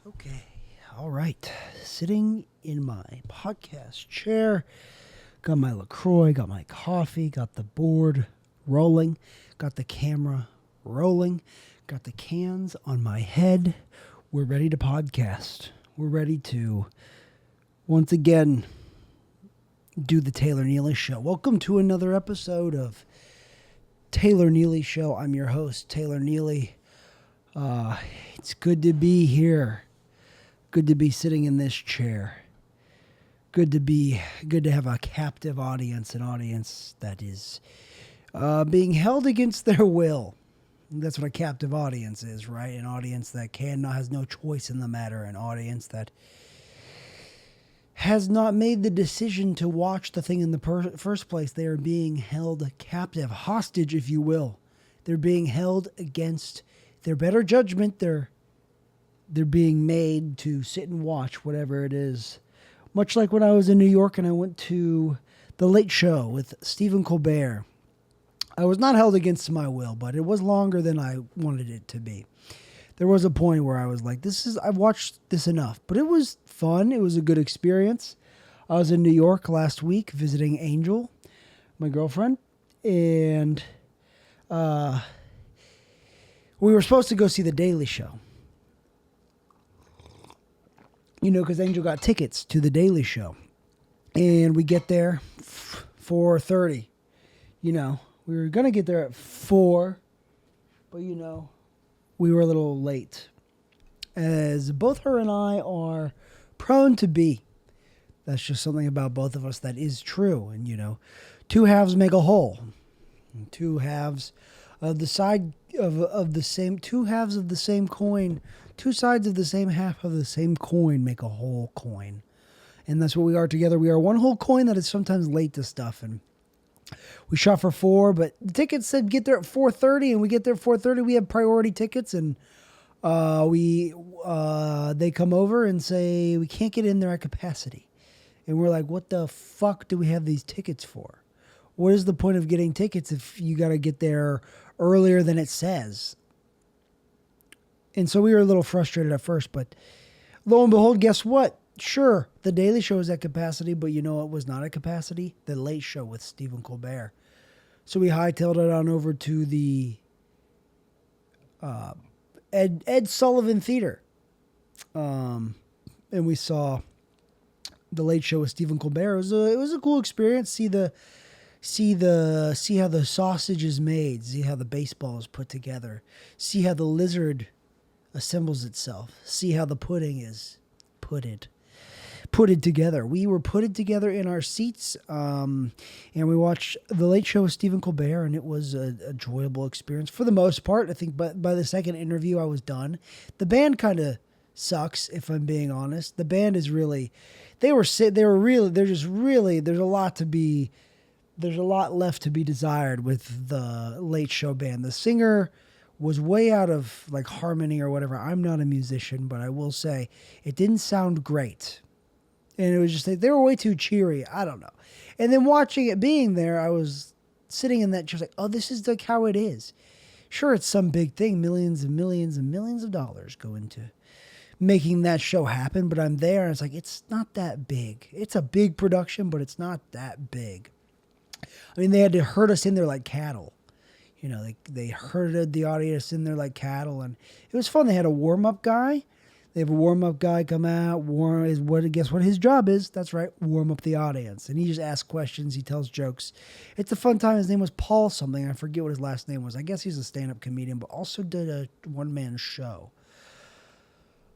Okay, all right. Sitting in my podcast chair, got my LaCroix, got my coffee, got the board rolling, got the camera rolling, got the cans on my head. We're ready to podcast. We're ready to, once again, do the Taylor Neely Show. Welcome to another episode of Taylor Neely Show. I'm your host, Taylor Neely. It's good to be here. Good to be sitting in this chair. Good to have a captive audience, an audience that is being held against their will. That's what a captive audience is, right? An audience that has no choice in the matter. An audience that has not made the decision to watch the thing in the first place. They are being held captive, hostage, if you will. They're being held against their better judgment. They're being made to sit and watch whatever it is. Much like when I was in New York and I went to The Late Show with Stephen Colbert. I was not held against my will, but it was longer than I wanted it to be. There was a point where I was like, I've watched this enough. But it was fun. It was a good experience. I was in New York last week visiting Angel, my girlfriend, and we were supposed to go see The Daily Show. You know, because Angel got tickets to The Daily Show. And we get there 4:30. You know, we were going to get there at 4, but, you know, we were a little late. As both her and I are prone to be. That's just something about both of us that is true. And, you know, two halves make a whole. And two halves of the side of the same, two halves of the same coin. Two sides of the same half of the same coin make a whole coin. And that's what we are together. We are one whole coin that is sometimes late to stuff. And we shot for 4, but the tickets said get there at 4:30, and we get there at 4:30. We have priority tickets, and they come over and say we can't get in there at capacity. And we're like, what the fuck do we have these tickets for? What is the point of getting tickets if you got to get there earlier than it says? And so we were a little frustrated at first, but lo and behold, guess what? Sure, The Daily Show is at capacity, but you know what was not at capacity? The Late Show with Stephen Colbert. So we hightailed it on over to the Ed Sullivan Theater. And we saw The Late Show with Stephen Colbert. It was a cool experience. See how the sausage is made. See how the baseball is put together. See how the lizard assembles itself. See how the pudding is putted together. We were putted together in our seats, and we watched The Late Show with Stephen Colbert, and it was an enjoyable experience for the most part. I think by the second interview, I was done. The band kind of sucks, if I'm being honest. The band is really, there's a lot left to be desired with the Late Show band. The singer was way out of like harmony or whatever. I'm not a musician, but I will say it didn't sound great. And it was just like, they were way too cheery. I don't know. And then watching it being there, I was sitting in that chair like, oh, this is like how it is. Sure, it's some big thing. Millions and millions and millions of dollars go into making that show happen. But I'm there and it's like, it's not that big. It's a big production, but it's not that big. I mean, they had to herd us in there like cattle. You know, they herded the audience in there like cattle, and it was fun. They had a warm-up guy. They have a warm-up guy come out. Guess what his job is? That's right, warm up the audience. And he just asks questions. He tells jokes. It's a fun time. His name was Paul something. I forget what his last name was. I guess he's a stand-up comedian, but also did a one-man show.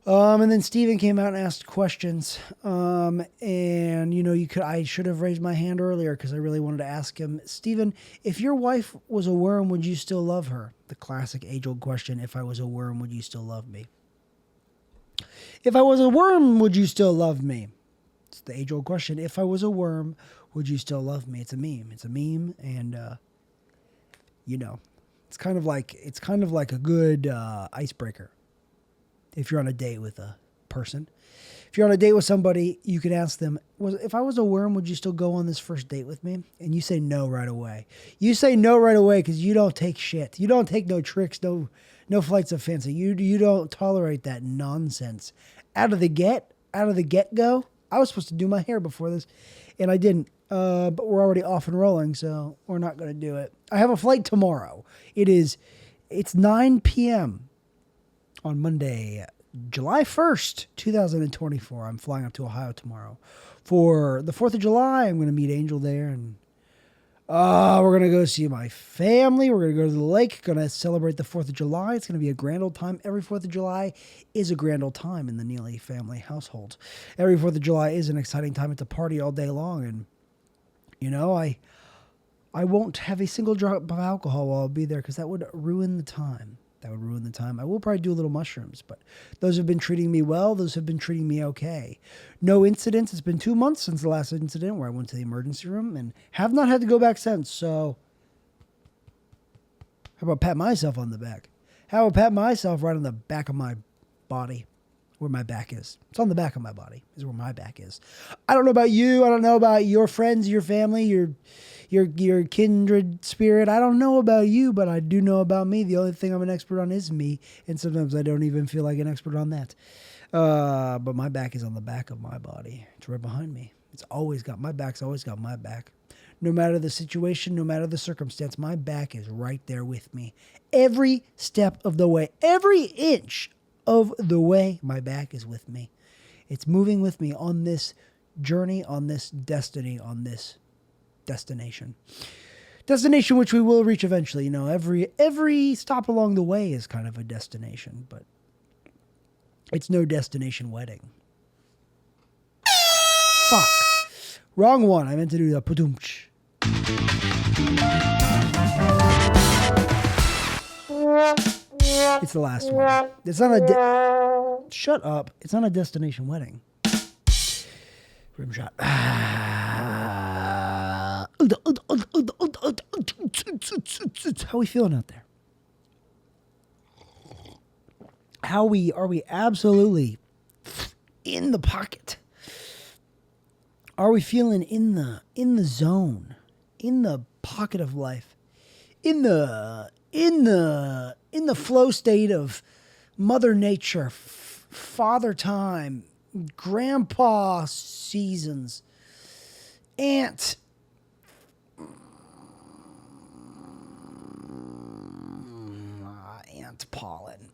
And then Steven came out and asked questions. And you know, I should have raised my hand earlier because I really wanted to ask him, Steven, if your wife was a worm, would you still love her? The classic age-old question, if I was a worm, would you still love me? If I was a worm, would you still love me? It's the age-old question. If I was a worm, would you still love me? It's a meme. And, you know, it's kind of like a good icebreaker. If you're on a date with a person. If you're on a date with somebody, you can ask them, if I was a worm, would you still go on this first date with me? And you say no right away. You say no right away because you don't take shit. You don't take no tricks, No flights of fancy. You don't tolerate that nonsense. Out of the get-go, I was supposed to do my hair before this, and I didn't. But we're already off and rolling, so we're not going to do it. I have a flight tomorrow. It's 9 p.m. on Monday, July 1st, 2024. I'm flying up to Ohio tomorrow. For the 4th of July, I'm going to meet Angel there, and we're going to go see my family. We're going to go to the lake, going to celebrate the 4th of July. It's going to be a grand old time. Every 4th of July is a grand old time in the Neely family household. Every 4th of July is an exciting time. It's a party all day long, and I won't have a single drop of alcohol while I'll be there because that would ruin the time. I will probably do a little mushrooms, but those have been treating me well. Those have been treating me okay. No incidents. It's been 2 months since the last incident where I went to the emergency room and have not had to go back since. So how about pat myself on the back? How about pat myself right on the back of my body? Where my back is. It's on the back of my body is where my back is. I don't know about you. I don't know about your friends, your family, your kindred spirit. I don't know about you, but I do know about me. The only thing I'm an expert on is me. And sometimes I don't even feel like an expert on that. But my back is on the back of my body. It's right behind me. My back's always got my back. No matter the situation, no matter the circumstance, my back is right there with me. Every step of the way, every inch of the way, my back is with me. It's moving with me on this journey, on this destiny, on this destination. Destination which we will reach eventually. Every stop along the way is kind of a destination, but it's no destination wedding. Fuck. Wrong one. I meant to do the padoomch. It's the last one. It's not a shut up. It's not a destination wedding. Rim shot. How we feeling out there? Are we absolutely in the pocket? Are we feeling in the zone, in the pocket of life, in the flow state of Mother Nature, Father Time, Grandpa Seasons, Aunt pollen?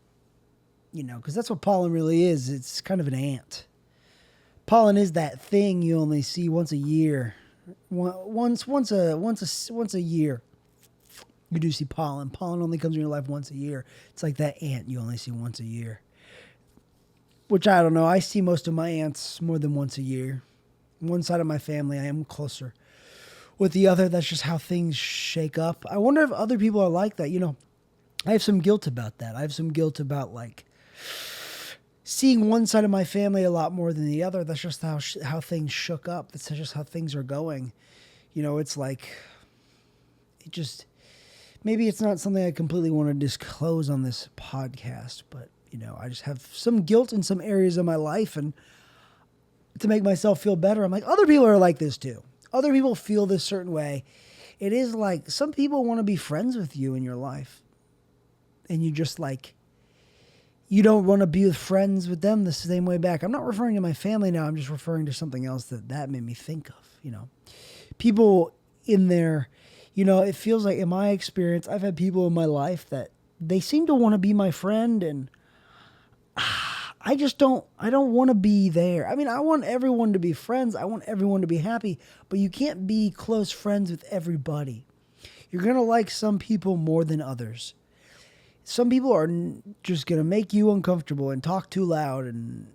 Because that's what pollen really is. It's kind of an ant. Pollen is that thing you only see once a year. Once a year. You do see pollen. Pollen only comes in your life once a year. It's like that ant you only see once a year. Which I don't know. I see most of my ants more than once a year. One side of my family, I am closer. With the other, that's just how things shake up. I wonder if other people are like that. I have some guilt about that. I have some guilt about seeing one side of my family a lot more than the other. That's just how things shook up. That's just how things are going. It's like maybe it's not something I completely want to disclose on this podcast, but I just have some guilt in some areas of my life, and to make myself feel better, I'm like, other people are like this too. Other people feel this certain way. It is like some people want to be friends with you in your life, and you just you don't want to be friends with them the same way back. I'm not referring to my family now. I'm just referring to something else that made me think of, people in there, it feels like in my experience, I've had people in my life that they seem to want to be my friend, and I don't want to be there. I mean, I want everyone to be friends. I want everyone to be happy, but you can't be close friends with everybody. You're going to like some people more than others. Some people are just going to make you uncomfortable and talk too loud and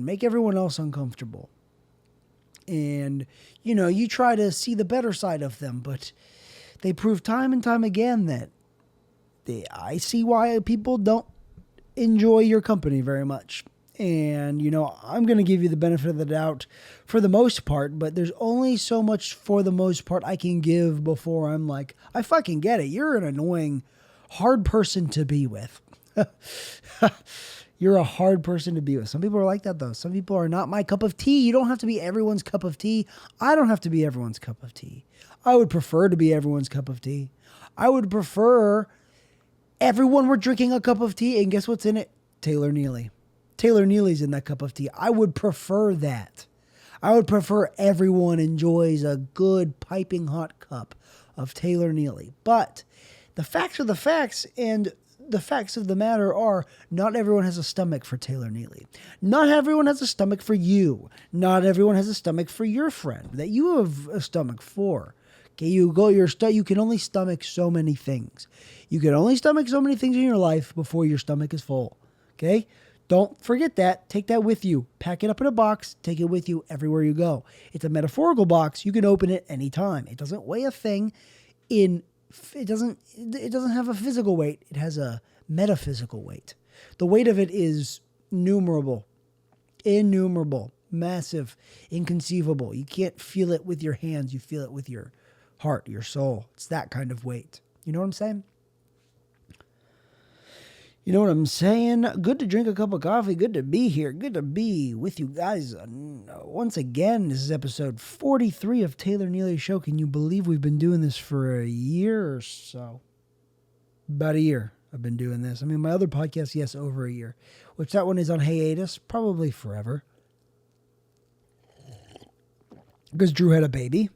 make everyone else uncomfortable. And, you try to see the better side of them, but they prove time and time again that I see why people don't enjoy your company very much. And, I'm going to give you the benefit of the doubt for the most part, but there's only so much for the most part I can give before I'm like, I fucking get it. You're an annoying, hard person to be with. You're a hard person to be with. Some people are like that, though. Some people are not my cup of tea. You don't have to be everyone's cup of tea. I don't have to be everyone's cup of tea. I would prefer to be everyone's cup of tea. I would prefer everyone were drinking a cup of tea, and guess what's in it? Taylor Neely. Taylor Neely's in that cup of tea. I would prefer that. I would prefer everyone enjoys a good piping hot cup of Taylor Neely. But the facts are the facts, and the facts of the matter are not everyone has a stomach for Taylor Neely. Not everyone has a stomach for you. Not everyone has a stomach for your friend that you have a stomach for. Okay, you can only stomach so many things. You can only stomach so many things in your life before your stomach is full. Okay? Don't forget that. Take that with you. Pack it up in a box. Take it with you everywhere you go. It's a metaphorical box. You can open it anytime. It doesn't weigh a thing. It doesn't have a physical weight. It has a metaphysical weight. The weight of it is innumerable, massive, inconceivable. You can't feel it with your hands. You feel it with your heart, your soul. It's that kind of weight. You know what I'm saying? You know what I'm saying? Good to drink a cup of coffee. Good to be here. Good to be with you guys once again. This is episode 43 of Taylor Neely Show. Can you believe we've been doing this for a year or so? About a year I've been doing this. I mean, my other podcast, yes, over a year. Which that one is on hiatus, probably forever. Because Drew had a baby.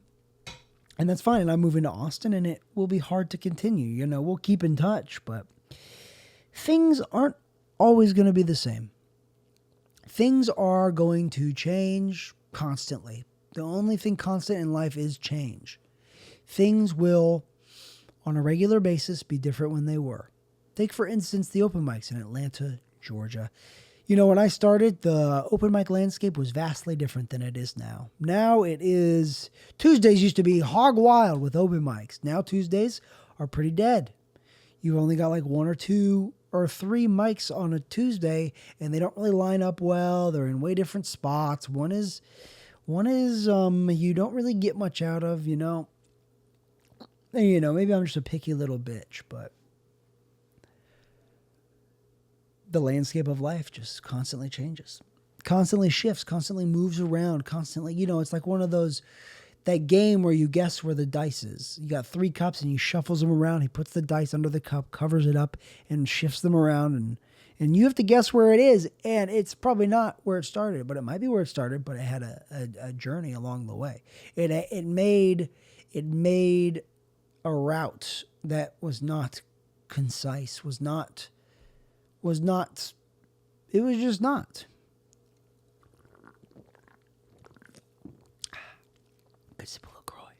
And that's fine. And I'm moving to Austin, and it will be hard to continue. You know, we'll keep in touch, but things aren't always going to be the same. Things are going to change constantly. The only thing constant in life is change. Things will, on a regular basis, be different when they were. Take, for instance, the open mics in Atlanta, Georgia. You know, when I started, the open mic landscape was vastly different than it is now. Now it is, Tuesdays used to be hog wild with open mics. Now Tuesdays are pretty dead. You've only got like 1 or 2 or 3 mics on a Tuesday, and they don't really line up well. They're in way different spots. One is you don't really get much out of, you know. You know, maybe I'm just a picky little bitch, but the landscape of life just constantly changes, constantly shifts, constantly moves around, constantly, you know, it's like one of those, that game where you guess where the dice is. You got 3 cups and he shuffles them around. He puts the dice under the cup, covers it up, and shifts them around. And you have to guess where it is. And it's probably not where it started, but it might be where it started, but it had a journey along the way. It made a route that was not concise, it was just not. Good sip of LaCroix.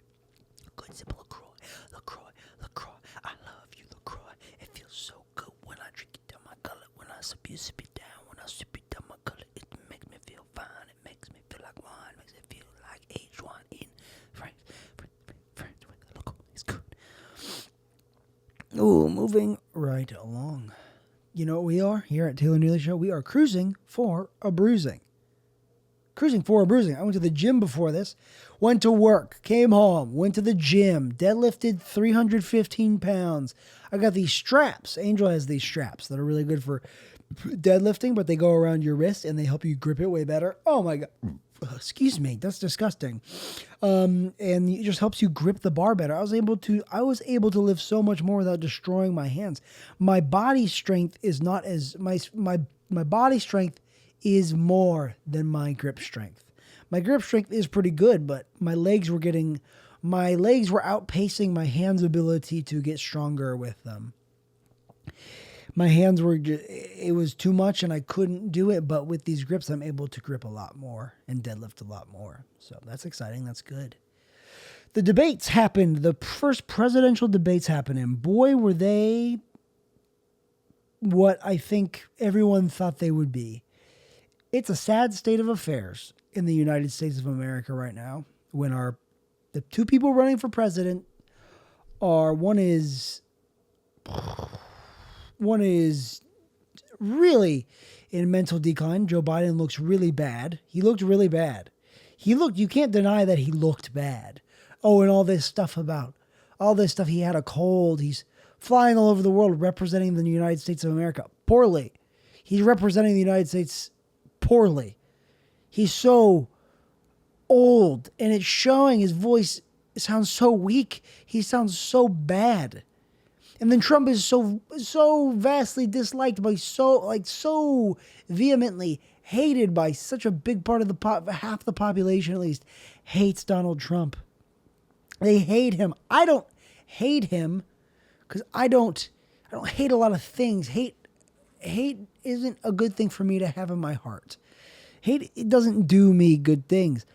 Good sip of LaCroix. LaCroix. I love you, LaCroix. It feels so good when I drink it down my gullet. When I sip it down. When I sip it down my gullet, it makes me feel fine. It makes me feel like wine. It makes it feel like aged wine in France. France with LaCroix is good. Ooh, moving right along. You know what we are here at Taylor Neely Show? We are cruising for a bruising. I went to the gym before this, went to work, came home, went to the gym, deadlifted 315 pounds. I got these straps. Angel has these straps that are really good for deadlifting, but they go around your wrist and they help you grip it way better. Oh my God. Excuse me. That's disgusting. And it just helps you grip the bar better. I was able to lift so much more without destroying my hands. My body strength is not as my body strength is more than my grip strength. My grip strength is pretty good, but my legs were outpacing my hands' ability to get stronger with them. My hands it was too much and I couldn't do it, but with these grips, I'm able to grip a lot more and deadlift a lot more. So that's exciting. That's good. The debates happened. The first presidential debates happened, and boy, were they what I think everyone thought they would be. It's a sad state of affairs in the United States of America right now when the 2 people running for president are, one is really in mental decline. Joe Biden looks really bad. He looked really bad. You can't deny that he looked bad. Oh, and all this stuff, he had a cold. He's flying all over the world representing the United States of America poorly. He's representing the United States poorly. He's so old, and it's showing. His voice sounds so weak. He sounds so bad. And then Trump is so vastly disliked by so vehemently hated by such a big part of half the population at least hates Donald Trump. They hate him. I don't hate him because I don't hate a lot of things. Hate isn't a good thing for me to have in my heart. Hate, it doesn't do me good things.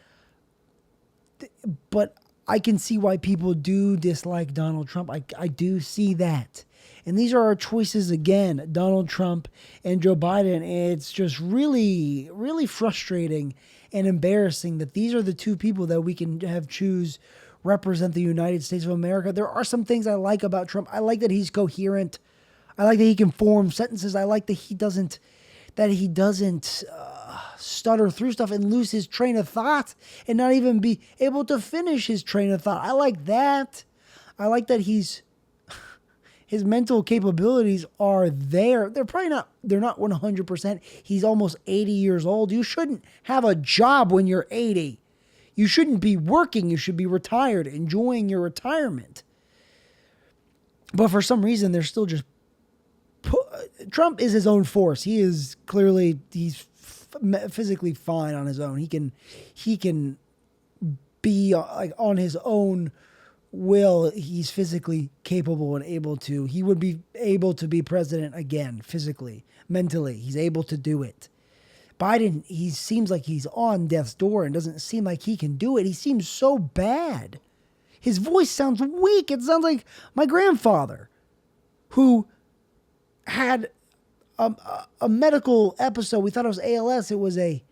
But I can see why people do dislike Donald Trump. I do see that. And these are our choices again, Donald Trump and Joe Biden. It's just really, really frustrating and embarrassing that these are the two people that we can have choose represent the United States of America. There are some things I like about Trump. I like that he's coherent. I like that he can form sentences. I like that he doesn't stutter through stuff and lose his train of thought and not even be able to finish his train of thought. I like that. I like that his mental capabilities are there. They're not 100%. He's almost 80 years old. You shouldn't have a job when you're 80. You shouldn't be working. You should be retired, enjoying your retirement. But for some reason, they're still just... Trump is his own force. He's physically fine on his own. He can be like on his own will. He's physically capable and able to. He would be able to be president again, physically, mentally. He's able to do it. Biden, he seems like he's on death's door and doesn't seem like he can do it. He seems so bad. His voice sounds weak. It sounds like my grandfather, who had a medical episode. We thought it was ALS. It was a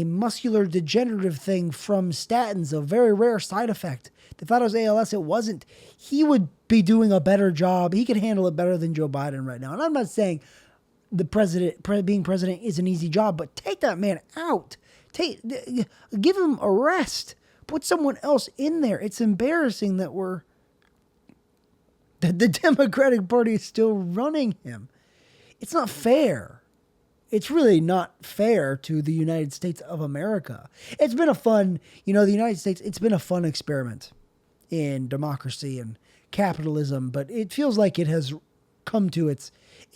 muscular degenerative thing from statins, a very rare side effect. They thought it was ALS. It wasn't. He would be doing a better job. He could handle it better than Joe Biden right now. And I'm not saying being president is an easy job, but take that man out. Give him a rest. Put someone else in there. It's embarrassing that the Democratic Party is still running him. It's not fair. It's really not fair to the United States of America. It's been the United States, it's been a fun experiment in democracy and capitalism, but it feels like it has come to it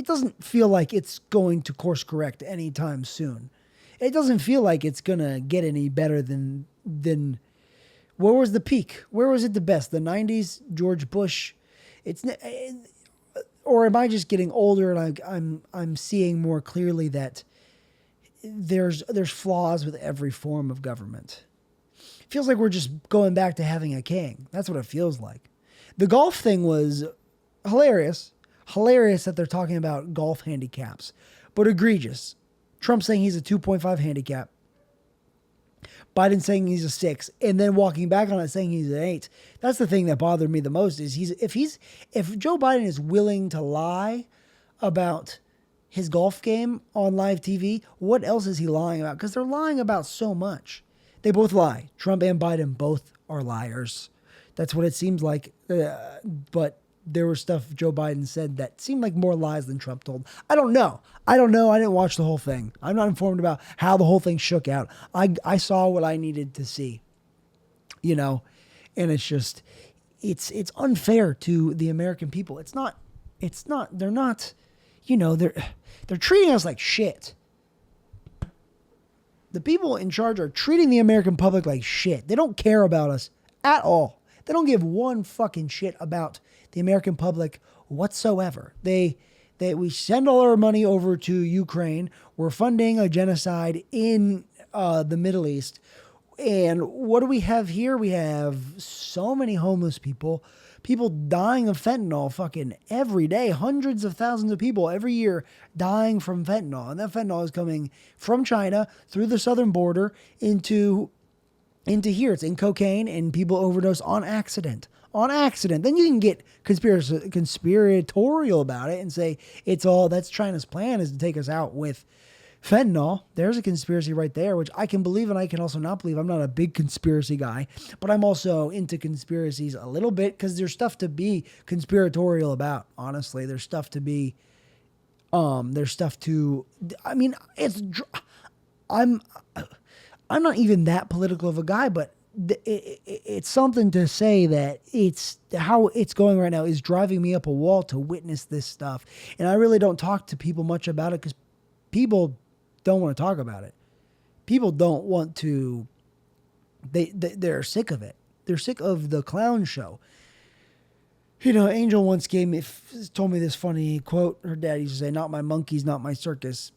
doesn't feel like it's going to course correct anytime soon. It doesn't feel like it's going to get any better than where was the peak? Where was it the best? The 90s, George Bush. Or am I just getting older and I'm seeing more clearly that there's flaws with every form of government? It feels like we're just going back to having a king. That's what it feels like. The golf thing was hilarious. Hilarious that they're talking about golf handicaps, but egregious. Trump saying he's a 2.5 handicap. Biden saying he's a 6, and then walking back on it saying he's an 8. That's the thing that bothered me the most is if Joe Biden is willing to lie about his golf game on live TV, what else is he lying about? Because they're lying about so much. They both lie. Trump and Biden both are liars. That's what it seems like. But there was stuff Joe Biden said that seemed like more lies than Trump told. I don't know. I didn't watch the whole thing. I'm not informed about how the whole thing shook out. I saw what I needed to see, and it's just, it's unfair to the American people. They're not, they're treating us like shit. The people in charge are treating the American public like shit. They don't care about us at all. They don't give one fucking shit about the American public whatsoever. We send all our money over to Ukraine. We're funding a genocide in the Middle East. And what do we have here? We have so many homeless people dying of fentanyl fucking every day. Hundreds of thousands of people every year dying from fentanyl. And that fentanyl is coming from China through the southern border into here. It's in cocaine, and people overdose on accident. Then you can get conspiratorial about it and say that's China's plan, is to take us out with fentanyl. There's a conspiracy right there, which I can believe and I can also not believe. I'm not a big conspiracy guy, but I'm also into conspiracies a little bit because there's stuff to be conspiratorial about. Honestly, there's stuff to be, I'm not even that political of a guy, but it's something to say that it's how it's going right now is driving me up a wall to witness this stuff. And I really don't talk to people much about it because people don't want to talk about it. People don't want to. They're sick of it. They're sick of the clown show. You know, Angel once told me this funny quote. Her dad used to say, "Not my monkeys, not my circus."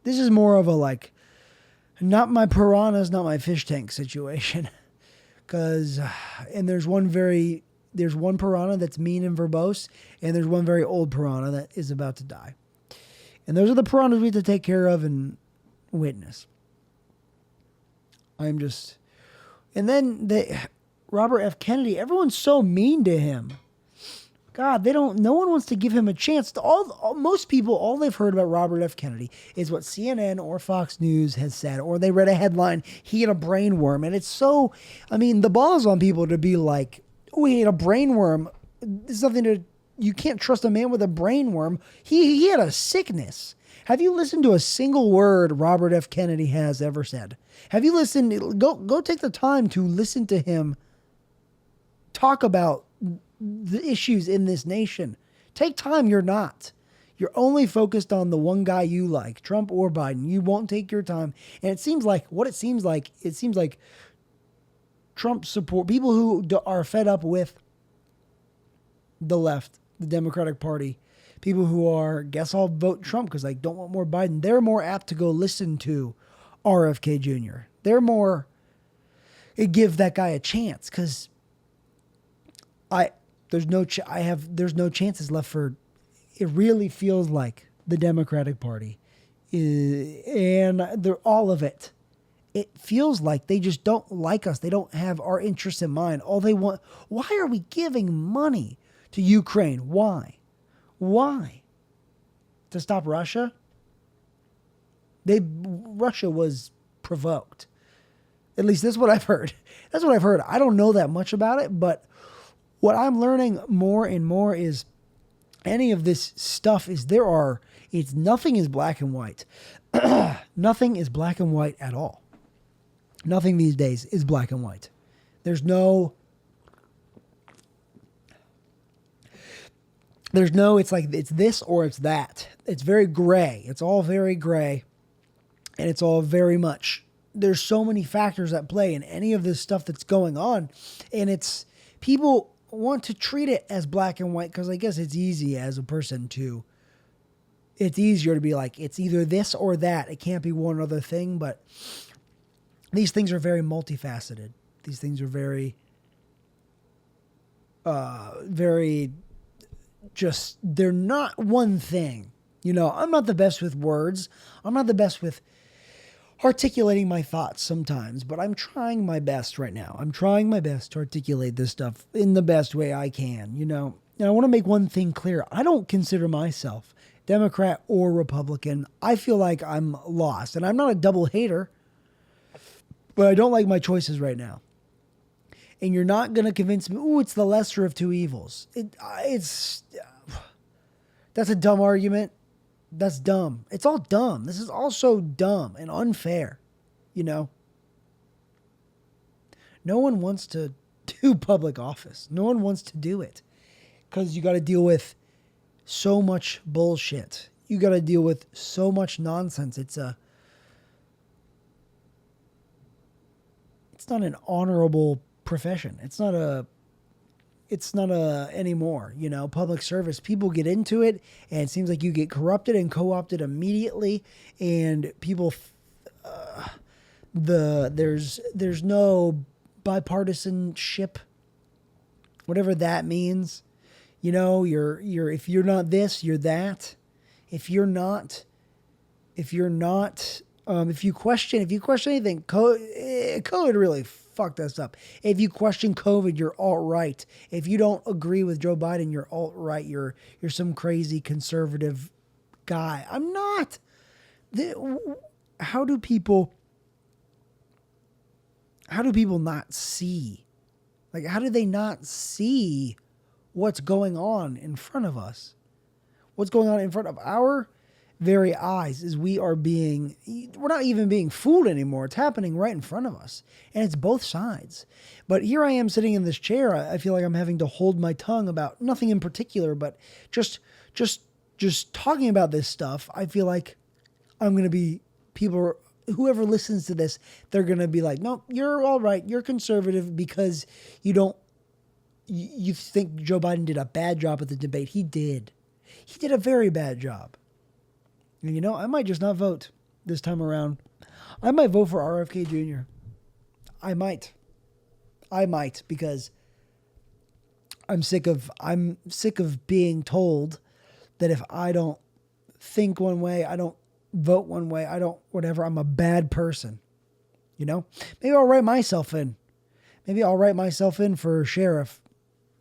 This is more of a like, not my piranhas, not my fish tank situation. And there's one piranha that's mean and verbose, and there's one very old piranha that is about to die. And those are the piranhas we have to take care of and witness. And then Robert F. Kennedy, everyone's so mean to him. God, no one wants to give him a chance. Most people, all they've heard about Robert F. Kennedy is what CNN or Fox News has said, or they read a headline, he had a brain worm. And it's so, the ball's on people to be like, oh, he had a brain worm. You can't trust a man with a brain worm. He had a sickness. Have you listened to a single word Robert F. Kennedy has ever said? Have you listened? Go take the time to listen to him talk about the issues in this nation. Take time. You're not. You're only focused on the one guy you like, Trump or Biden. You won't take your time. And it seems like Trump support, people who are fed up with the left, the Democratic Party, people who are, guess I'll vote Trump because I don't want more Biden. They're more apt to go listen to RFK Jr. Give that guy a chance because there's no chances left for. It really feels like the Democratic Party and they're all of it. It feels like they just don't like us. They don't have our interests in mind. All they want. Why are we giving money to Ukraine? Why? To stop Russia? Russia was provoked. At least that's what I've heard. I don't know that much about it, but what I'm learning more and more is any of this stuff nothing is black and white. Nothing is black and white at all. Nothing these days is black and white. It's like it's this or it's that. It's very gray. It's all very gray. And it's all very much, there's so many factors at play in any of this stuff that's going on. And people want to treat it as black and white because I guess it's easy as a person it's easier to be like, it's either this or that. It can't be one other thing, but these things are very multifaceted. These things are very, very just, they're not one thing. I'm not the best with words. I'm not the best with articulating my thoughts sometimes, but I'm trying my best right now. I'm trying my best to articulate this stuff in the best way I can, And I want to make one thing clear. I don't consider myself Democrat or Republican. I feel like I'm lost, and I'm not a double hater, but I don't like my choices right now. And you're not going to convince me, it's the lesser of two evils. That's a dumb argument. That's dumb. It's all dumb. This is all so dumb and unfair, No one wants to do public office. No one wants to do it because you got to deal with so much bullshit. You got to deal with so much nonsense. It's not an honorable profession. It's not anymore, public service. People get into it and it seems like you get corrupted and co-opted immediately. And people, there's no bipartisanship, whatever that means. If you're not this, you're that. If you question anything, COVID really fucked us up. If you question COVID, you're alt-right. If you don't agree with Joe Biden, you're alt-right. You're some crazy conservative guy. I'm not. How do people not see? Like, how do they not see what's going on in front of us? What's going on in front of our very eyes is we're not even being fooled anymore. It's happening right in front of us, and it's both sides. But here I am sitting in this chair. I feel like I'm having to hold my tongue about nothing in particular, but just talking about this stuff. I feel like I'm going to be whoever listens to this, they're going to be like, no, you're all right. You're conservative because you think Joe Biden did a bad job at the debate. He did. He did a very bad job. And I might just not vote this time around. I might vote for RFK Jr. I might because I'm sick of being told that if I don't think one way, I don't vote one way, I don't whatever, I'm a bad person. Maybe I'll write myself in. Maybe I'll write myself in for sheriff.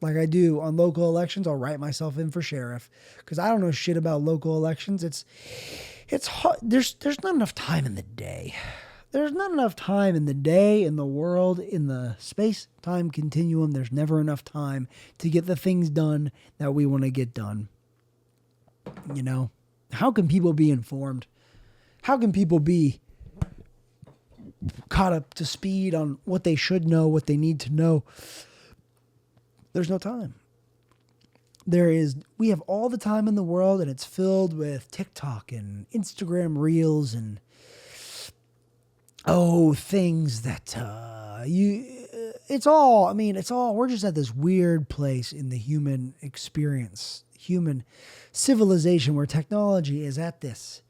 Like I do on local elections, I'll write myself in for sheriff because I don't know shit about local elections. It's hard. There's not enough time in the day. There's not enough time in the day, in the world, in the space-time continuum. There's never enough time to get the things done that we want to get done. How can people be informed? How can people be caught up to speed on what they should know, what they need to know? There's no time. We have all the time in the world, and it's filled with TikTok and Instagram Reels and things that we're just at this weird place in the human experience, human civilization, where technology is at this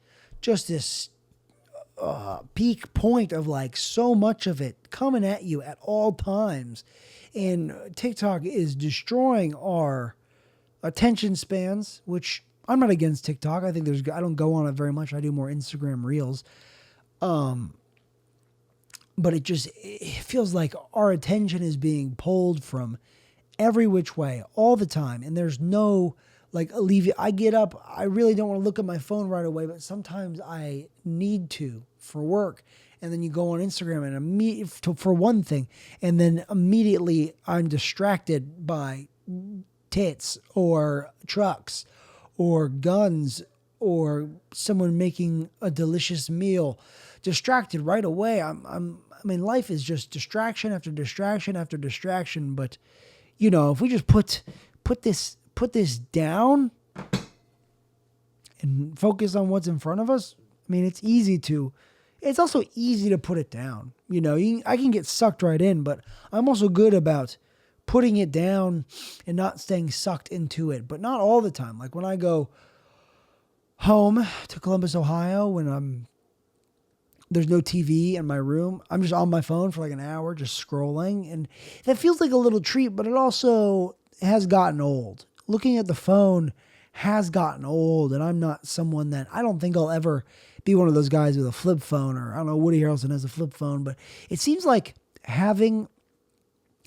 peak point of like so much of it coming at you at all times. And TikTok is destroying our attention spans, which I'm not against TikTok. I think I don't go on it very much. I do more Instagram Reels. But it feels like our attention is being pulled from every which way all the time. And there's no I get up. I really don't want to look at my phone right away, but sometimes I need to for work. And then you go on Instagram for one thing, and then immediately I'm distracted by tits or trucks or guns or someone making a delicious meal. Distracted right away. Life is just distraction after distraction after distraction. But if we just put this down and focus on what's in front of us, it's also easy to put it down. I can get sucked right in, but I'm also good about putting it down and not staying sucked into it, but not all the time. Like when I go home to Columbus, Ohio, when there's no TV in my room, I'm just on my phone for like an hour, just scrolling. And that feels like a little treat, but it also has gotten old. Looking at the phone has gotten old, and I'm not someone that I don't think I'll ever be one of those guys with a flip phone, or I don't know, Woody Harrelson has a flip phone, but it seems like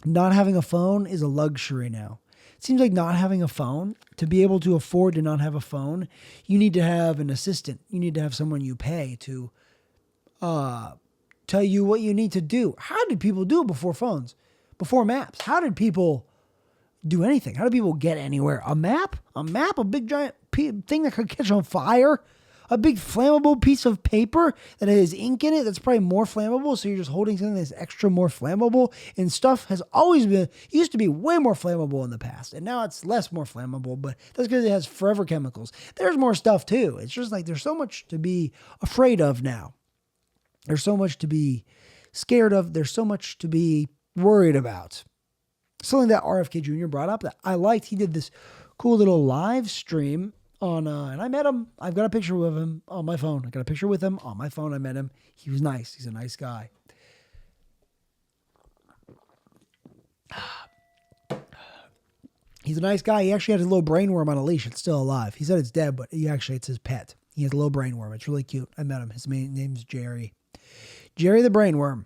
not having a phone is a luxury now. It seems like not having a phone, to be able to afford to not have a phone, you need to have an assistant. You need to have someone you pay to tell you what you need to do. How did people do it before phones? Before maps? How did people do anything? How do people get anywhere? A map? A big giant thing that could catch on fire? A big flammable piece of paper that has ink in it that's probably more flammable, so you're just holding something that's extra more flammable. And stuff used to be way more flammable in the past, and now it's less more flammable, but that's because it has forever chemicals. There's more stuff too. It's just like there's so much to be afraid of now. There's so much to be scared of. There's so much to be worried about. Something that RFK Jr. brought up that I liked, he did this cool little live stream and I met him. I've got a picture with him on my phone. I got a picture with him on my phone. I met him. He was nice. He's a nice guy. He's a nice guy. He actually had his little brainworm on a leash. It's still alive. He said it's dead, but it's his pet. He has a little brainworm. It's really cute. I met him. His name's Jerry. Jerry the brainworm.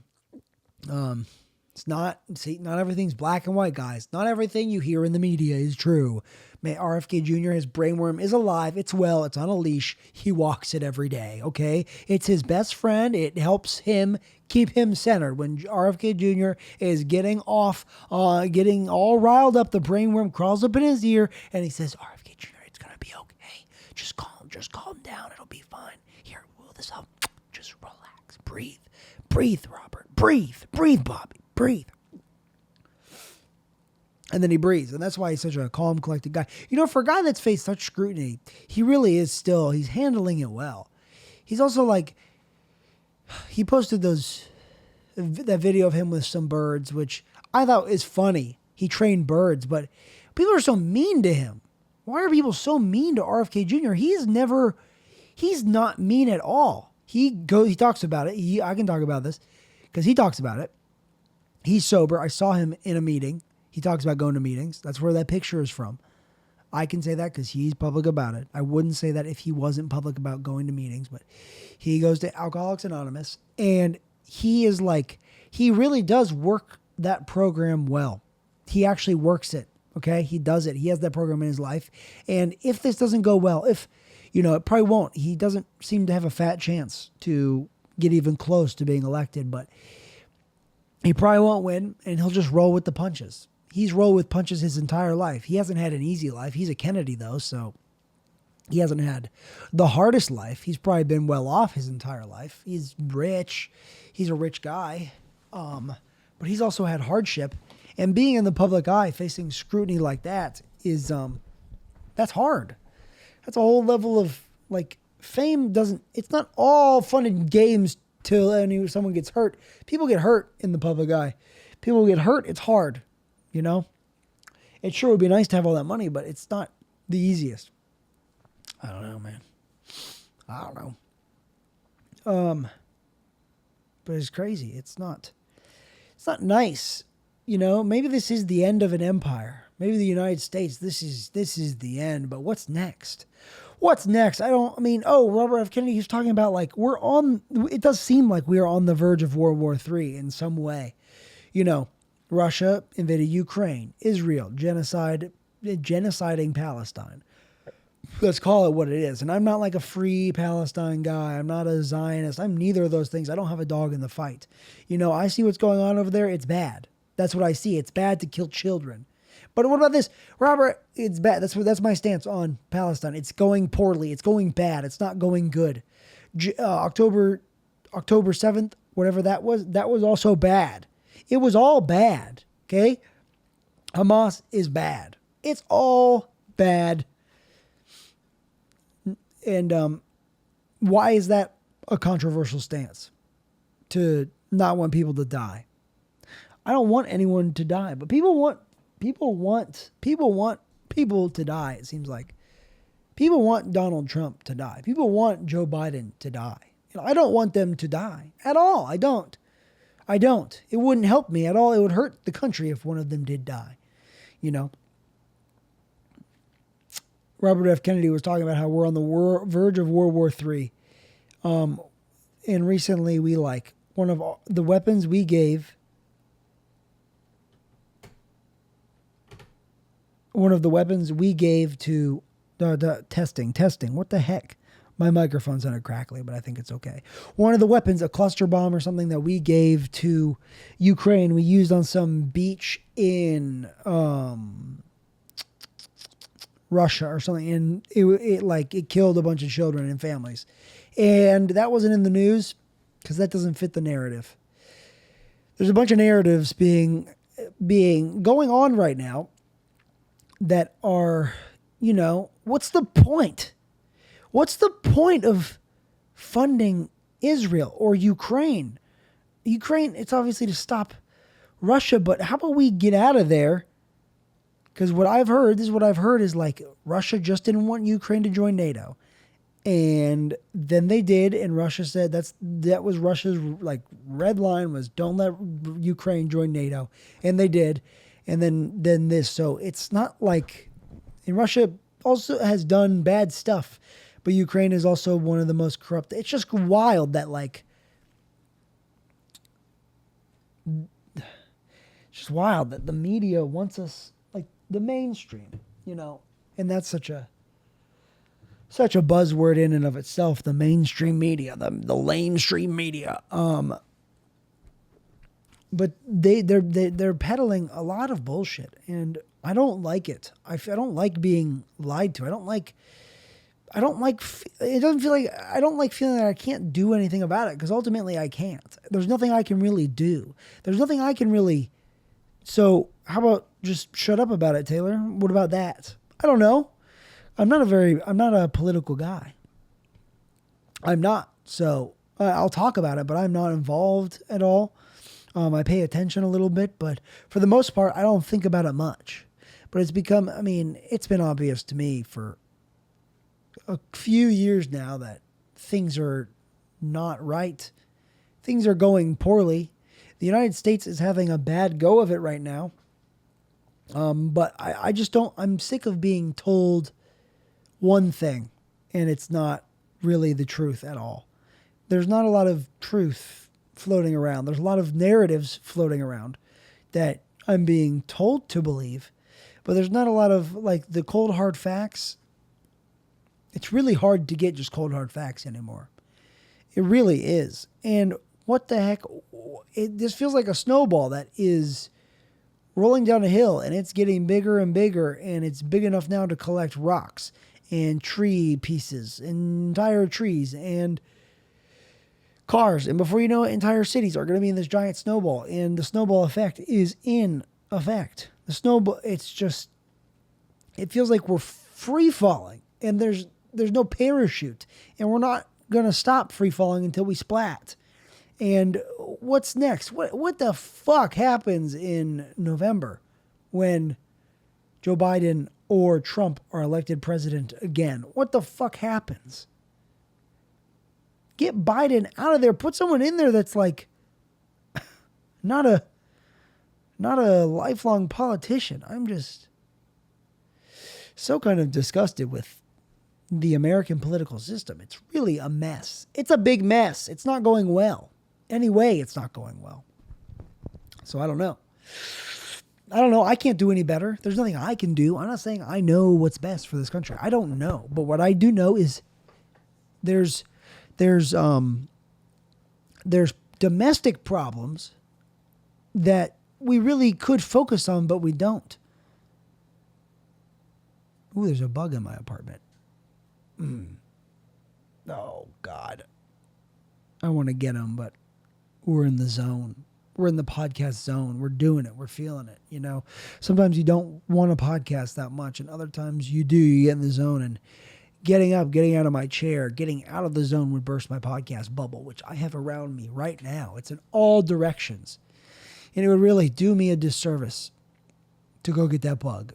Not everything's black and white, guys. Not everything you hear in the media is true. RFK Jr., his brainworm is alive. It's well. It's on a leash. He walks it every day, okay? It's his best friend. It helps him keep him centered. When RFK Jr. is getting all riled up, the brainworm crawls up in his ear, and he says, RFK Jr., it's going to be okay. Just calm Just calm down. It'll be fine. Here, will this help? Just relax. Breathe. Breathe, Robert. Breathe. Breathe, Bobby. Breathe. And then he breathes. And that's why he's such a calm, collected guy. For a guy that's faced such scrutiny, he really is still, he's handling it well. He's also like, he posted that video of him with some birds, which I thought is funny. He trained birds, but people are so mean to him. Why are people so mean to RFK Jr.? He's not mean at all. He talks about it. I can talk about this because he talks about it. He's sober. I saw him in a meeting. He talks about going to meetings. That's where that picture is from. I can say that because he's public about it. I wouldn't say that if he wasn't public about going to meetings, but he goes to Alcoholics Anonymous, and he really does work that program well. He actually works it. Okay. He does it. He has that program in his life. And if this doesn't go well, it probably won't, he doesn't seem to have a fat chance to get even close to being elected, but he probably won't win, and he'll just roll with the punches. He's rolled with punches his entire life. He hasn't had an easy life. He's a Kennedy, though, so he hasn't had the hardest life. He's probably been well off his entire life. He's rich. He's a rich guy. But he's also had hardship. And being in the public eye, facing scrutiny like that is, that's hard. That's a whole level of, fame it's not all fun and games till someone gets hurt. People get hurt in the public eye. People get hurt. It's hard, It sure would be nice to have all that money, but it's not the easiest. I don't know, man. I don't know. But it's crazy. It's not nice. Maybe this is the end of an empire. Maybe the United States, this is the end, but what's next? What's next? Robert F. Kennedy, he's talking about it does seem like we are on the verge of World War III in some way. Russia invaded Ukraine, Israel, genociding Palestine. Let's call it what it is. And I'm not like a free Palestine guy. I'm not a Zionist. I'm neither of those things. I don't have a dog in the fight. I see what's going on over there. It's bad. That's what I see. It's bad to kill children. But what about this? Robert, it's bad. That's my stance on Palestine. It's going poorly. It's going bad. It's not going good. October 7th, whatever that was also bad. It was all bad, okay? Hamas is bad. It's all bad. And why is that a controversial stance? To not want people to die. I don't want anyone to die, but people want people to die, it seems like. People want Donald Trump to die. People want Joe Biden to die. I don't want them to die at all. I don't. It wouldn't help me at all. It would hurt the country if one of them did die. Robert F. Kennedy was talking about how we're on the verge of World War III. And recently one of the weapons we gave, to the testing. What the heck? My microphone sounded crackly, but I think it's okay. One of the weapons, a cluster bomb or something that we gave to Ukraine, we used on some beach in Russia or something, and it killed a bunch of children and families. And that wasn't in the news because that doesn't fit the narrative. There's a bunch of narratives being going on right now that are, what's the point? What's the point of funding Israel or Ukraine? Ukraine, it's obviously to stop Russia, but how about we get out of there? Because what I've heard is Russia just didn't want Ukraine to join NATO. And then they did, and Russia said that was Russia's red line was don't let Ukraine join NATO. And they did. And then this. So it's not and Russia also has done bad stuff, but Ukraine is also one of the most corrupt. It's just wild that it's just wild that the media wants us the mainstream, and that's such a buzzword in and of itself, the mainstream media, the lamestream media. But they're peddling a lot of bullshit, and I don't like it. I don't like being lied to. I don't like I don't like, it doesn't feel like, I don't like feeling that I can't do anything about it, because ultimately I can't. There's nothing I can really do. There's nothing I can really, so how about just shut up about it, Taylor? What about that? I don't know. I'm not a political guy. I'm not. So I'll talk about it, but I'm not involved at all. I pay attention a little bit, but for the most part, I don't think about it much. But it's become, I mean, it's been obvious to me for a few years now that things are not right. Things are going poorly. The United States is having a bad go of it right now. But I just don't, I'm sick of being told one thing and it's not really the truth at all. There's not a lot of truth floating around. There's a lot of narratives floating around that I'm being told to believe, but there's not a lot of like the cold hard facts. It's really hard to get just cold hard facts anymore. It really is. And what the heck? This feels like a snowball that is rolling down a hill, and it's getting bigger and bigger, and it's big enough now to collect rocks and tree pieces, and entire trees, and cars. And before you know it, entire cities are going to be in this giant snowball, and the snowball effect is in effect. The snowball, it's just, it feels like we're free falling, and there's no parachute, and we're not going to stop free falling until we splat. And what's next? What the fuck happens in November when Joe Biden or Trump are elected president again? What the fuck happens? Get Biden out of there. Put someone in there that's like not a lifelong politician. I'm just so kind of disgusted with the American political system. It's really a mess. It's a big mess. It's not going well. Anyway, it's not going well. So I don't know. I can't do any better. There's nothing I can do. I'm not saying I know what's best for this country. I don't know. But what I do know is there's domestic problems that we really could focus on, but we don't. Ooh, there's a bug in my apartment. Oh, God. I want to get him, but we're in the zone. We're in the podcast zone. We're doing it. We're feeling it. You know, sometimes you don't want a podcast that much, and other times you do. You get in the zone, and getting up, getting out of my chair, getting out of the zone would burst my podcast bubble, which I have around me right now. It's in all directions. And it would really do me a disservice to go get that bug.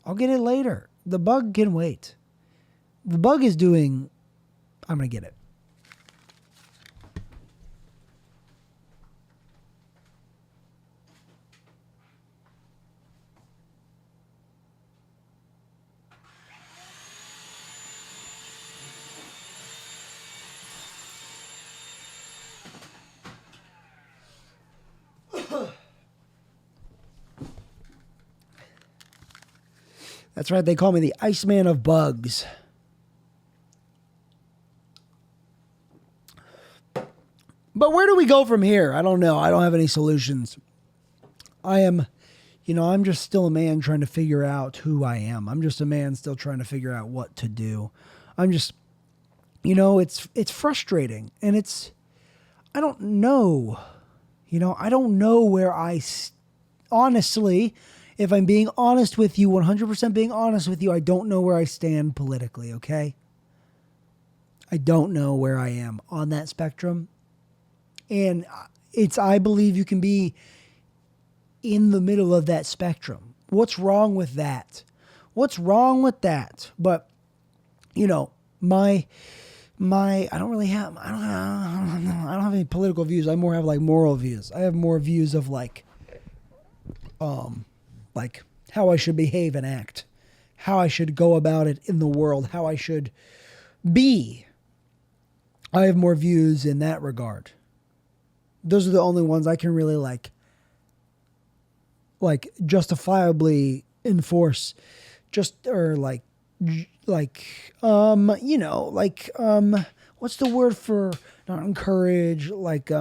I'll get it later. The bug can wait. The bug is doing, I'm going to get it. That's right. They call me the Iceman of Bugs. But where do we go from here? I don't know. I don't have any solutions. I'm just still a man trying to figure out who I am. I'm just a man still trying to figure out what to do. I'm just, it's frustrating. And I don't know. I don't know where honestly, if I'm being honest with you, 100% being honest with you, I don't know where I stand politically, okay? I don't know where I am on that spectrum. And I believe you can be in the middle of that spectrum. What's wrong with that? What's wrong with that? But, I don't have any political views. I more have like moral views. I have more views of like how I should behave and act, how I should go about it in the world, how I should be. I have more views in that regard. Those are the only ones I can really like justifiably enforce, what's the word for not encourage, those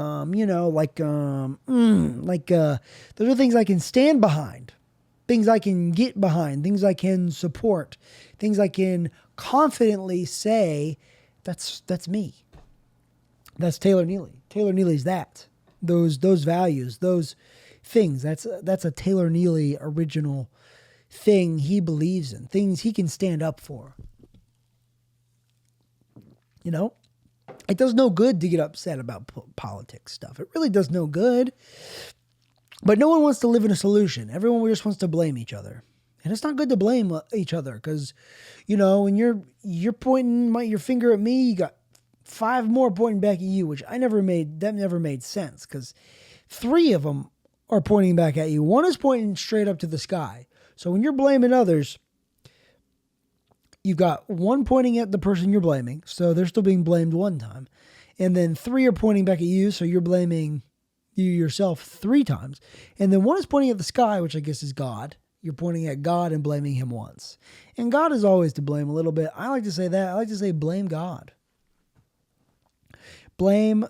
are things I can stand behind. things I can get behind, things I can support, things I can confidently say, that's me. That's Taylor Neely. Taylor Neely's that. Those values, those things. That's a Taylor Neely original thing he believes in, things he can stand up for. You know, it does no good to get upset about politics stuff. It really does no good. But no one wants to live in a solution. Everyone just wants to blame each other. And it's not good to blame each other because, you know, when you're pointing your finger at me, you got 5 more pointing back at you, which that never made sense because 3 of them are pointing back at you. 1 is pointing straight up to the sky. So when you're blaming others, you've got 1 pointing at the person you're blaming. So they're still being blamed 1 time. And then 3 are pointing back at you. So you're blaming you yourself 3 times. And then 1 is pointing at the sky, which I guess is God. You're pointing at God and blaming him once. And God is always to blame a little bit. I like to say that. I like to say blame God. Blame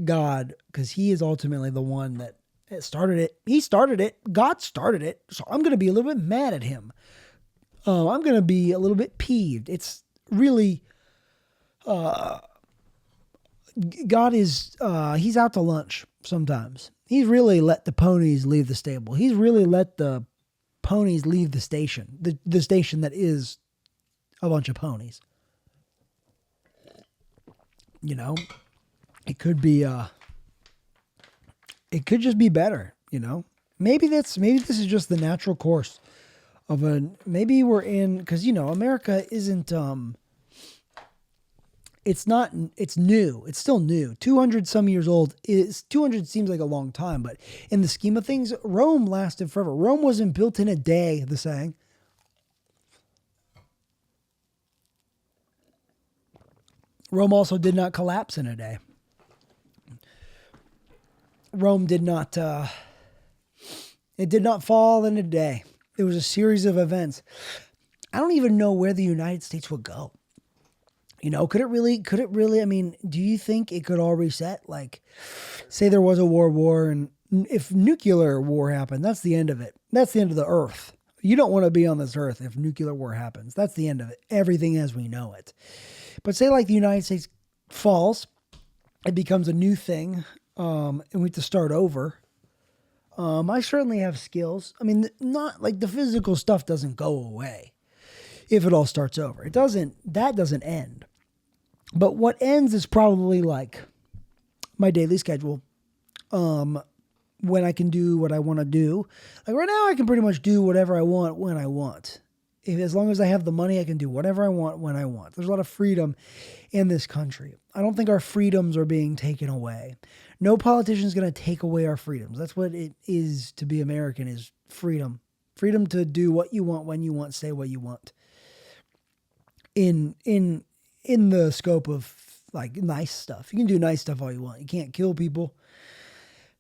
God because he is ultimately the one that started it. He started it. God started it. So I'm going to be a little bit mad at him. I'm going to be a little bit peeved. It's really, God is, he's out to lunch sometimes. He's really let the ponies leave the stable. He's really let the ponies leave the station. The station that is a bunch of ponies. You know, it could be, it could just be better, you know. Maybe this is just the natural course of maybe we're in, because, you know, America isn't, it's new. It's still new. 200 some years old. 200 seems like a long time, but in the scheme of things, Rome lasted forever. Rome wasn't built in a day, the saying. Rome also did not collapse in a day. Rome did not, it did not fall in a day. It was a series of events. I don't even know where the United States would go. You know, could it really, I mean, do you think it could all reset? Like, say there was a world war and if nuclear war happened, that's the end of it. That's the end of the earth. You don't want to be on this earth if nuclear war happens. That's the end of it. Everything as we know it. But say like the United States falls, it becomes a new thing, and we have to start over. I certainly have skills. I mean, not like the physical stuff doesn't go away if it all starts over. That doesn't end. But what ends is probably like my daily schedule. When I can do what I want to do. Like right now I can pretty much do whatever I want when I want. As long as I have the money, I can do whatever I want when I want. There's a lot of freedom in this country. I don't think our freedoms are being taken away. No politician is going to take away our freedoms. That's what it is to be American, is freedom. Freedom to do what you want, when you want, say what you want. In the scope of like nice stuff. You can do nice stuff all you want. You can't kill people.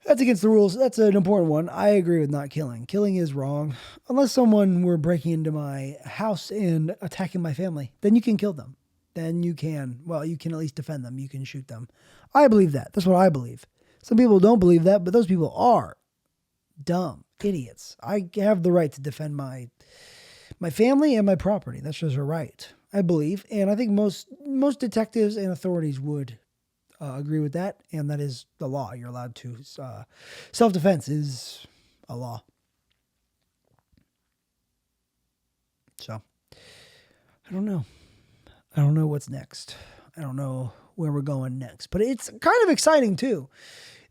That's against the rules. That's an important one. I agree with not killing. Killing is wrong. Unless someone were breaking into my house and attacking my family, then you can kill them. Then you can at least defend them. You can shoot them. I believe that. That's what I believe. Some people don't believe that, but those people are dumb idiots. I have the right to defend my family and my property. That's just a right, I believe. And I think most detectives and authorities would agree with that, and that is the law. You're allowed to. Self-defense is a law. So, I don't know. I don't know what's next. I don't know where we're going next. But it's kind of exciting, too.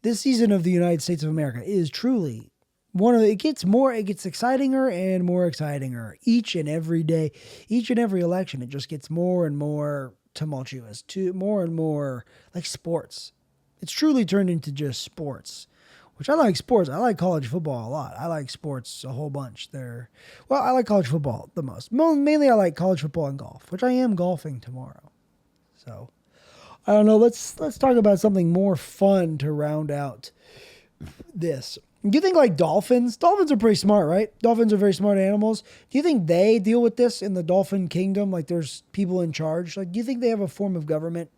This season of the United States of America is truly it gets excitinger and more excitinger each and every day. Each and every election, it just gets more and more tumultuous, to more and more like sports. It's truly turned into just sports, which I like sports. I like college football a lot. I like sports a whole bunch. I like college football the most. Mainly I like college football and golf, which I am golfing tomorrow. So I don't know. Let's talk about something more fun to round out this. Do you think like dolphins? Dolphins are pretty smart, right? Dolphins are very smart animals. Do you think they deal with this in the dolphin kingdom? Like there's people in charge? Like, do you think they have a form of government?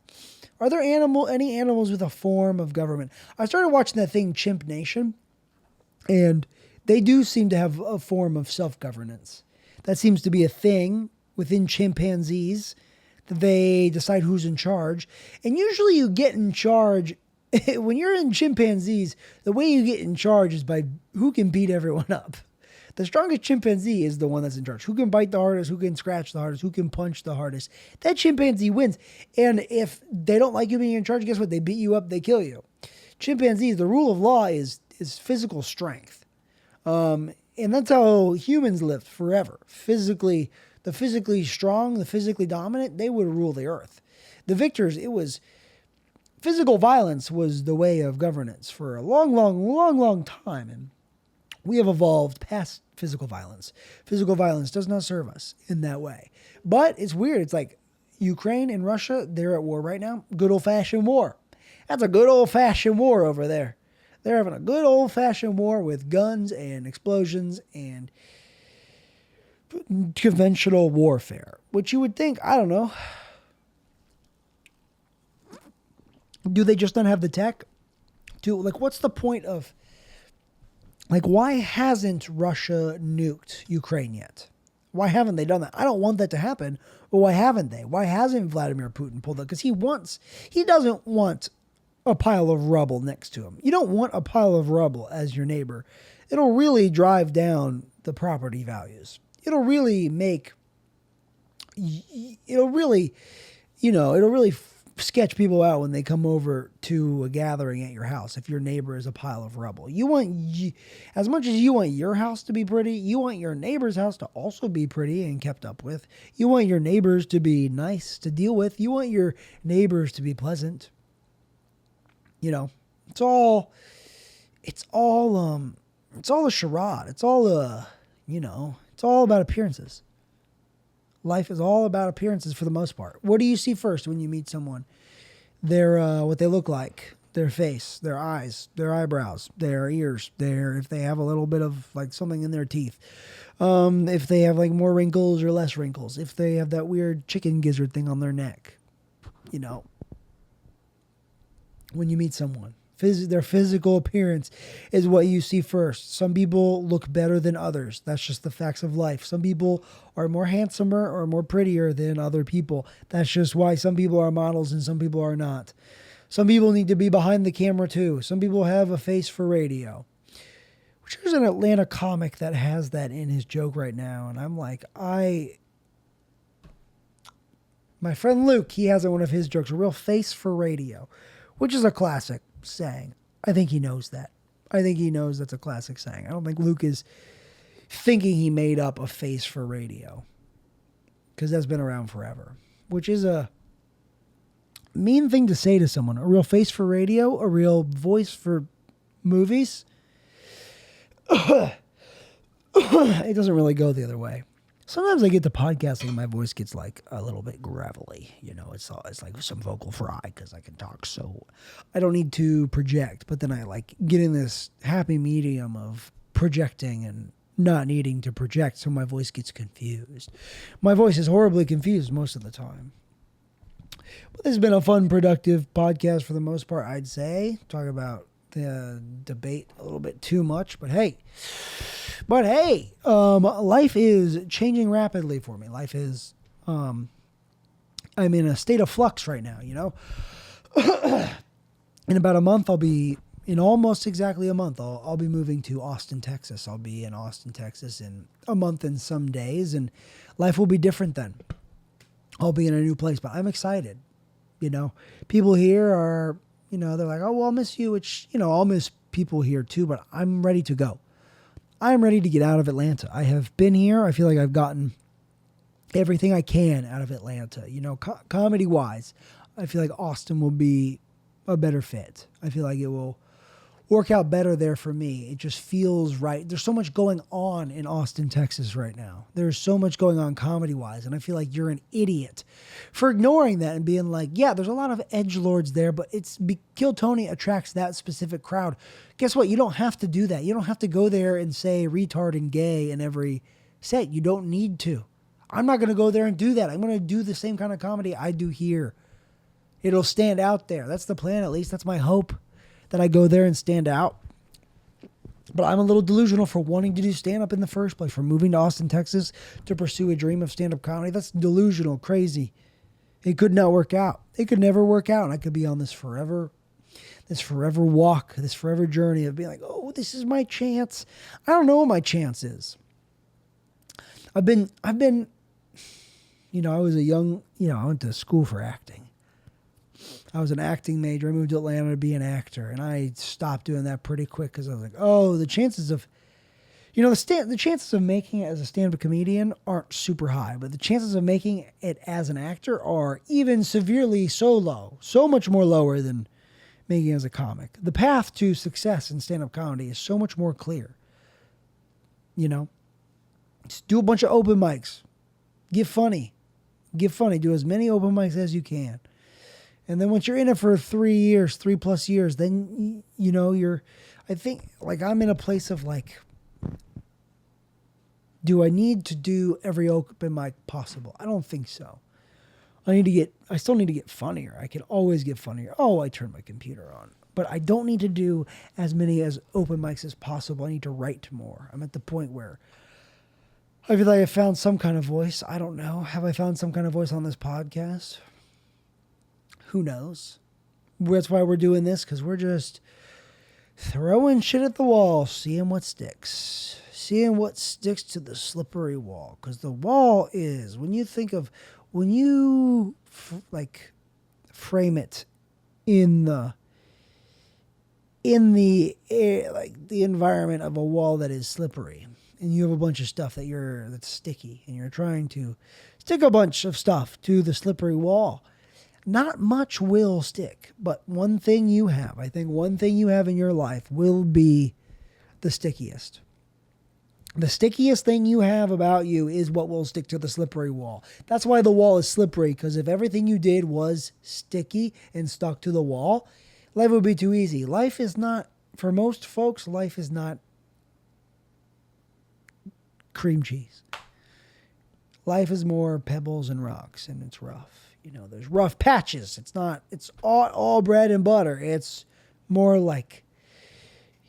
Are there any animals with a form of government? I started watching that thing, Chimp Nation, and they do seem to have a form of self-governance. That seems to be a thing within chimpanzees, that they decide who's in charge. And usually you get in charge, when you're in chimpanzees, the way you get in charge is by who can beat everyone up. The strongest chimpanzee is the one that's in charge. Who can bite the hardest, who can scratch the hardest, who can punch the hardest. That chimpanzee wins. And if they don't like you being in charge, guess what? They beat you up, they kill you. Chimpanzees, the rule of law is physical strength. And that's how humans lived forever. The physically strong, the physically dominant, they would rule the earth. The victors, physical violence was the way of governance for a long time. And we have evolved past physical violence. Physical violence does not serve us in that way. But it's weird. It's like Ukraine and Russia, they're at war right now. Good old-fashioned war. That's a good old-fashioned war over there. They're having a good old-fashioned war with guns and explosions and conventional warfare, which you would think, I don't know, do they just not have the tech to, like, what's the point of, like, why hasn't Russia nuked Ukraine yet? Why haven't they done that? I don't want that to happen, but why haven't they? Why hasn't Vladimir Putin pulled up? Because he doesn't want a pile of rubble next to him. You don't want a pile of rubble as your neighbor. It'll really drive down the property values. It'll really sketch people out when they come over to a gathering at your house if your neighbor is a pile of rubble. As much as you want your house to be pretty, you want your neighbor's house to also be pretty and kept up with. You want your neighbors to be nice to deal with. You want your neighbors to be pleasant. It's all a charade. It's all about appearances. Life is all about appearances for the most part. What do you see first when you meet someone? What they look like, their face, their eyes, their eyebrows, their ears, if they have a little bit of like something in their teeth, if they have like more wrinkles or less wrinkles, if they have that weird chicken gizzard thing on their neck, when you meet someone. Their physical appearance is what you see first. Some people look better than others. That's just the facts of life. Some people are more handsomer or more prettier than other people. That's just why some people are models and some people are not. Some people need to be behind the camera too. Some people have a face for radio. There's an Atlanta comic that has that in his joke right now. And I'm like, my friend Luke, he has it in one of his jokes, a real face for radio, which is a classic saying. I think he knows that. I think he knows that's a classic saying. I don't think Luke is thinking he made up a face for radio, because that's been around forever, which is a mean thing to say to someone. A real face for radio, a real voice for movies. It doesn't really go the other way. Sometimes I get to podcasting and my voice gets like a little bit gravelly. It's like some vocal fry because I can talk, so I don't need to project. But then I like get in this happy medium of projecting and not needing to project, so my voice gets confused. My voice is horribly confused most of the time. But this has been a fun, productive podcast for the most part, I'd say. Talk about the debate a little bit too much, but hey, life is changing rapidly for me. Life is, I'm in a state of flux right now, In about a month, in almost exactly a month, I'll be moving to Austin, Texas. I'll be in Austin, Texas in a month and some days, and life will be different then. I'll be in a new place, but I'm excited. People here are, they're like, oh, well, I'll miss you, which, I'll miss people here too, but I'm ready to go. I'm ready to get out of Atlanta. I have been here. I feel like I've gotten everything I can out of Atlanta. Comedy-wise, I feel like Austin will be a better fit. I feel like it will work out better there for me. It just feels right. There's so much going on in Austin, Texas right now. There's so much going on comedy-wise, and I feel like you're an idiot for ignoring that and being like, yeah, there's a lot of edgelords there, but Kill Tony attracts that specific crowd. Guess what? You don't have to do that. You don't have to go there and say retard and gay in every set. You don't need to. I'm not going to go there and do that. I'm going to do the same kind of comedy I do here. It'll stand out there. That's the plan, at least. That's my hope, that I go there and stand out. But I'm a little delusional for wanting to do stand-up in the first place, for moving to Austin, Texas to pursue a dream of stand-up comedy. That's delusional, crazy. It could not work out. It could never work out. And I could be on this forever walk, this forever journey of being like, oh, this is my chance. I don't know what my chance is. I've been, I was a young, I went to school for acting. I was an acting major. I moved to Atlanta to be an actor, and I stopped doing that pretty quick because I was like, oh, the chances of, the chances of making it as a stand-up comedian aren't super high, but the chances of making it as an actor are even severely so low, so much more lower than making it as a comic. The path to success in stand-up comedy is so much more clear. Just do a bunch of open mics. Get funny. Do as many open mics as you can. And then once you're in it for 3+ years, then, I think, like, I'm in a place of, like, do I need to do every open mic possible? I don't think so. I still need to get funnier. I can always get funnier. Oh, I turned my computer on. But I don't need to do as many as open mics as possible. I need to write more. I'm at the point where I feel like I found some kind of voice. I don't know. Have I found some kind of voice on this podcast? Who knows? That's why we're doing this, because we're just throwing shit at the wall, seeing what sticks. Seeing what sticks to the slippery wall. Because the wall is, when you frame it in the air, like the environment of a wall that is slippery, and you have a bunch of stuff that's sticky, and you're trying to stick a bunch of stuff to the slippery wall, not much will stick. But one thing you have in your life will be the stickiest. The stickiest thing you have about you is what will stick to the slippery wall. That's why the wall is slippery, because if everything you did was sticky and stuck to the wall, life would be too easy. Life is not, for most folks, life is not cream cheese. Life is more pebbles and rocks, and it's rough. There's rough patches. It's all bread and butter. It's more like,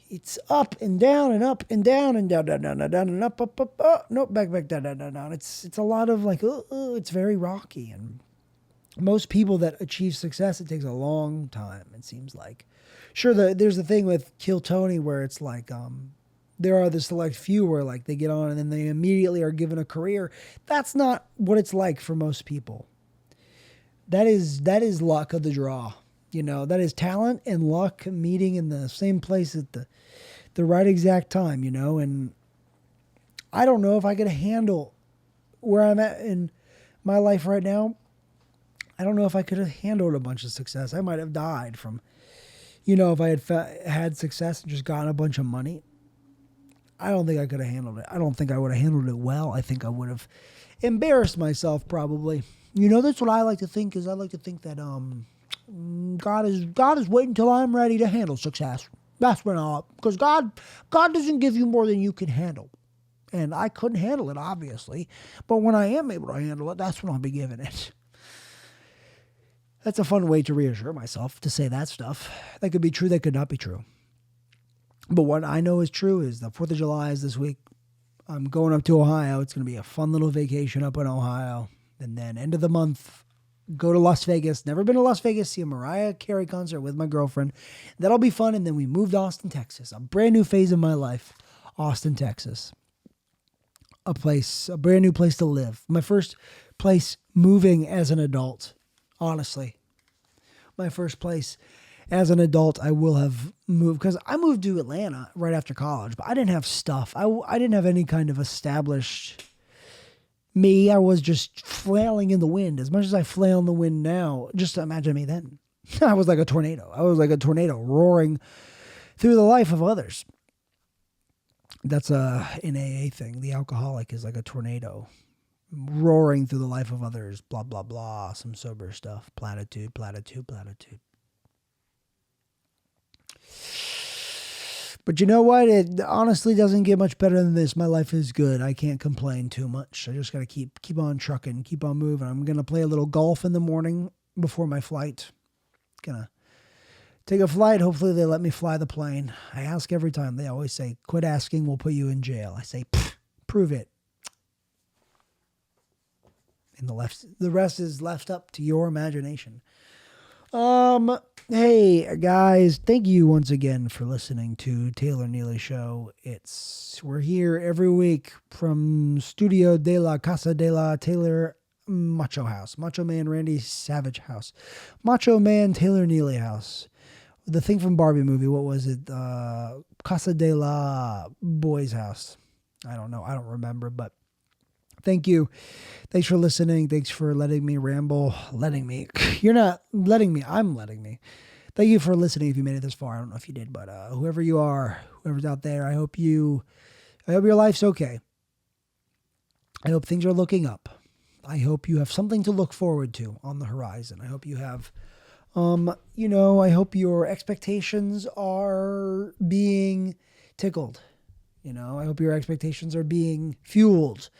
it's up and down and up and down and down and up, nope, back, down. It's a lot of like, it's very rocky. And most people that achieve success, it takes a long time, it seems like. Sure, there's the thing with Kill Tony where it's like, there are the select few where like they get on and then they immediately are given a career. That's not what it's like for most people. That is luck of the draw. That is talent and luck meeting in the same place at the right exact time, and I don't know if I could handle where I'm at in my life right now. I don't know if I could have handled a bunch of success. I might have died from, if I had had success and just gotten a bunch of money. I don't think I could have handled it. I don't think I would have handled it well. I think I would have embarrassed myself probably. That's what I like to think is I like to think that God is waiting till I'm ready to handle success. That's when because God doesn't give you more than you can handle. And I couldn't handle it, obviously. But when I am able to handle it, that's when I'll be given it. That's a fun way to reassure myself, to say that stuff. That could be true, that could not be true. But what I know is true is the 4th of July is this week. I'm going up to Ohio. It's going to be a fun little vacation up in Ohio. And then end of the month, go to Las Vegas. Never been to Las Vegas. See a Mariah Carey concert with my girlfriend. That'll be fun. And then we moved to Austin, Texas. A brand new phase of my life. Austin, Texas. A brand new place to live. My first place moving as an adult. Honestly. My first place as an adult I will have moved. Because I moved to Atlanta right after college. But I didn't have stuff. I didn't have any kind of established me. I was just flailing in the wind. As much as I flail in the wind now, just imagine me then. I was like a tornado. Roaring through the life of others. That's an AA thing. The alcoholic is like a tornado roaring through the life of others. Blah, blah, blah. Some sober stuff. Platitude. But you know what? It honestly doesn't get much better than this. My life is good. I can't complain too much. I just got to keep on trucking, keep on moving. I'm going to play a little golf in the morning before my flight. Gonna take a flight. Hopefully they let me fly the plane. I ask every time. They always say, quit asking, we'll put you in jail. I say, prove it. And the rest is left up to your imagination. Hey guys, thank you once again for listening to Taylor Neely Show. We're here every week from Studio de la Casa de la Taylor Macho House, Macho Man Randy Savage House, Macho Man Taylor Neely House. The thing from Barbie movie, what was it? Casa de la Boys House. I don't know. I don't remember, but thank you. Thanks for listening. Thanks for letting me ramble. You're not letting me. I'm letting me. Thank you for listening if you made it this far. I don't know if you did, but whoever you are, whoever's out there, I hope your life's okay. I hope things are looking up. I hope you have something to look forward to on the horizon. I hope you have, I hope your expectations are being tickled. I hope your expectations are being fueled.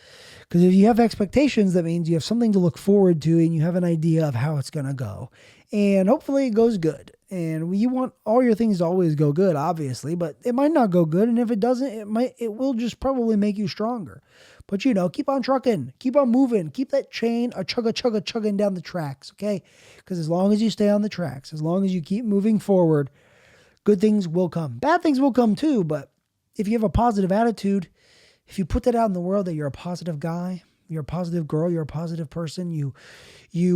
Because if you have expectations, that means you have something to look forward to and you have an idea of how it's going to go. And hopefully it goes good. And you want all your things to always go good, obviously, but it might not go good. And if it doesn't, it will just probably make you stronger. But, keep on trucking, keep on moving, keep that chain chugging down the tracks, okay? Because as long as you stay on the tracks, as long as you keep moving forward, good things will come. Bad things will come too, but if you have a positive attitude, if you put that out in the world that you're a positive guy, you're a positive girl, you're a positive person, you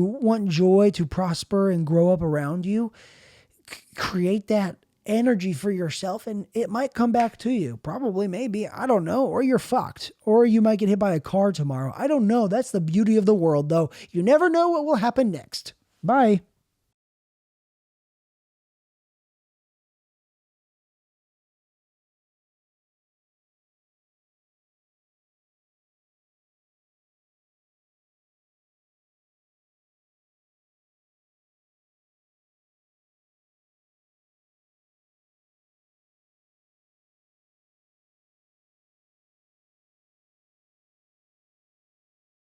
want joy to prosper and grow up around you, create that energy for yourself and it might come back to you. Probably, maybe, I don't know. Or you're fucked. Or you might get hit by a car tomorrow. I don't know. That's the beauty of the world, though. You never know what will happen next. Bye.